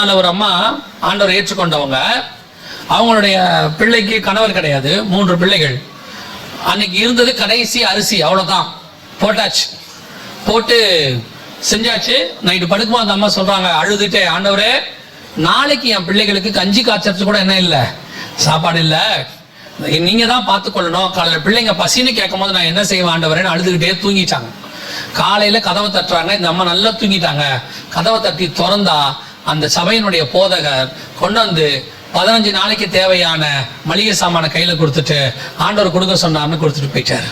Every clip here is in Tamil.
நாள் ஒரு அம்மா ஆண்டவர் ஏற்றுக்கொண்டவங்க, அவங்களுடைய பிள்ளைக்கு கணவர் கிடையாது, 3 பிள்ளைகள். அன்னைக்கு இருந்தது கடைசி அரிசி, அவ்வளவுதான், போட்டாச்சு. போட்டு செஞ்சாச்சு. நைட்டு படுக்கும்போது அந்த அம்மா சொல்றாங்க அழுதுட்டே, ஆண்டவரே நாளைக்கு என் பிள்ளைகளுக்கு கஞ்சி காய்ச்சறது கூட என்ன இல்லை, சாப்பாடு இல்லை, நீங்க தான் பார்த்துக்கொள்ளணும். காலையில் பிள்ளைங்க பசின்னு கேட்கும் போது நான் என்ன செய்வேன் ஆண்டவரேன்னு அழுதுகிட்டே தூங்கிட்டாங்க. காலையில கதவை தட்டுறாங்க, இந்த அம்மா நல்லா தூங்கிட்டாங்க. கதவை தட்டி திறந்தா அந்த சபையினுடைய போதகர் கொண்டு வந்து 15 நாளைக்கு தேவையான மளிகை சாமான கையில கொடுத்துட்டு ஆண்டவர் கொடுக்க சொன்னார்னு கொடுத்துட்டு போயிட்டாரு.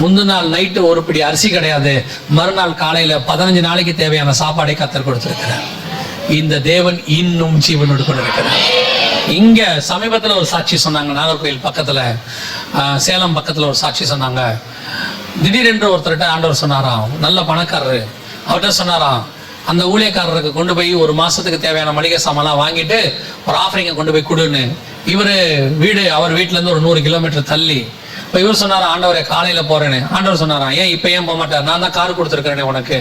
முந்தின நாள் நைட்டு ஒரு பிடி அரிசி கிடையாது, மறுநாள் காலையில 15 நாளைக்கு தேவையான சாப்பாடை கத்தர் கொடுத்திருக்கிறார். இந்த தேவன் இன்னும் ஜீவனோடு கொண்டிருக்கிறார். இங்க சமீபத்துல ஒரு சாட்சி சொன்னாங்க, நாகர்கோயில் பக்கத்துல, சேலம் பக்கத்துல ஒரு சாட்சி சொன்னாங்க. திடீரென்று ஒருத்தர்கிட்ட ஆண்டவர் சொன்னாராம், நல்ல பணக்காரரு, அவர்கிட்ட சொன்னாராம், அந்த ஊழியக்காரருக்கு கொண்டு போய் ஒரு மாசத்துக்கு தேவையான மளிகை சாமான்லாம் வாங்கிட்டு ஒரு ஆஃபரிங்க கொண்டு போய் கொடுன்னு. இவரு வீடு, அவர் வீட்டுல இருந்து ஒரு 100 கிலோமீட்டர் தள்ளி. இப்போ இவர் சொன்னாரா, ஆண்டவரை காலையில போறேன்னு. ஆண்டவர் சொன்னாராம், ஏன் இப்ப ஏன் போக மாட்டார், நான் தான் கார் கொடுத்துருக்கிறேனே உனக்கு,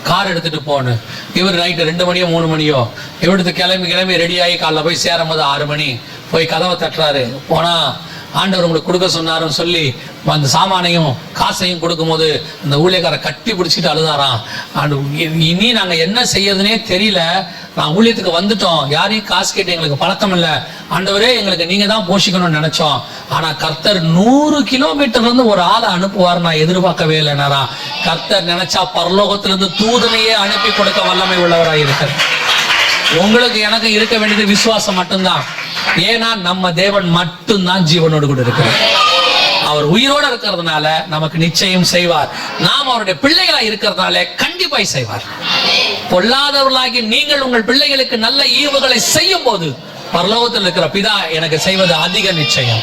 கார் எடுத்துட்டு போன்னு. இவர் நைட்டு 2 மணியோ 3 மணியோ இவருக்கு கிளம்பி ரெடியாகி காலைல போய் சேரும் போது 6 மணி. போய் கதவை தட்டுறாரு. போனா ஆண்டவர் உங்களுக்கு கொடுக்க சொன்னாருன்னு சொல்லி அந்த சாமானையும் காசையும் கொடுக்கும் போது அந்த ஊழியக்கார கட்டி பிடிச்சிட்டு அழுதாராம். இனி நாங்க என்ன செய்யறதுனே தெரியல, நான் ஊழியத்துக்கு வந்துட்டோம், யாரையும் காசு கேட்டு எங்களுக்கு பழக்கம் இல்லை, ஆண்டவரே எங்களுக்கு நீங்க தான் போஷிக்கணும்னு நினைச்சோம், ஆனா கர்த்தர் 100 கிலோமீட்டர்ல இருந்து ஒரு ஆளை அனுப்புவார் நான் எதிர்பார்க்கவே இல்லைனாரா. கர்த்தர் நினைச்சா பரலோகத்திலிருந்து தூதனையே அனுப்பி கொடுக்க வல்லமை உள்ளவராக இருக்கிறார். உங்களுக்கு எனக்கு இருக்க வேண்டியது விசுவாசம் மட்டும்தான். ஏன்னா நம்ம தேவன் மட்டும்தான் ஜீவனோடு கூட இருக்கிறார். அவர் உயிரோடு இருக்கிறதுனால நமக்கு நிச்சயம் செய்வார். நாம் அவருடைய பிள்ளைகளா இருக்கிறதுனால கண்டிப்பாய் செய்வார். பொல்லாதவர்களாகி நீங்கள் உங்கள் பிள்ளைகளுக்கு நல்ல ஈவுகளை செய்யும் போது பரலோகத்தில் இருக்கிற பிதா எனக்கு செய்வது அதிக நிச்சயம்.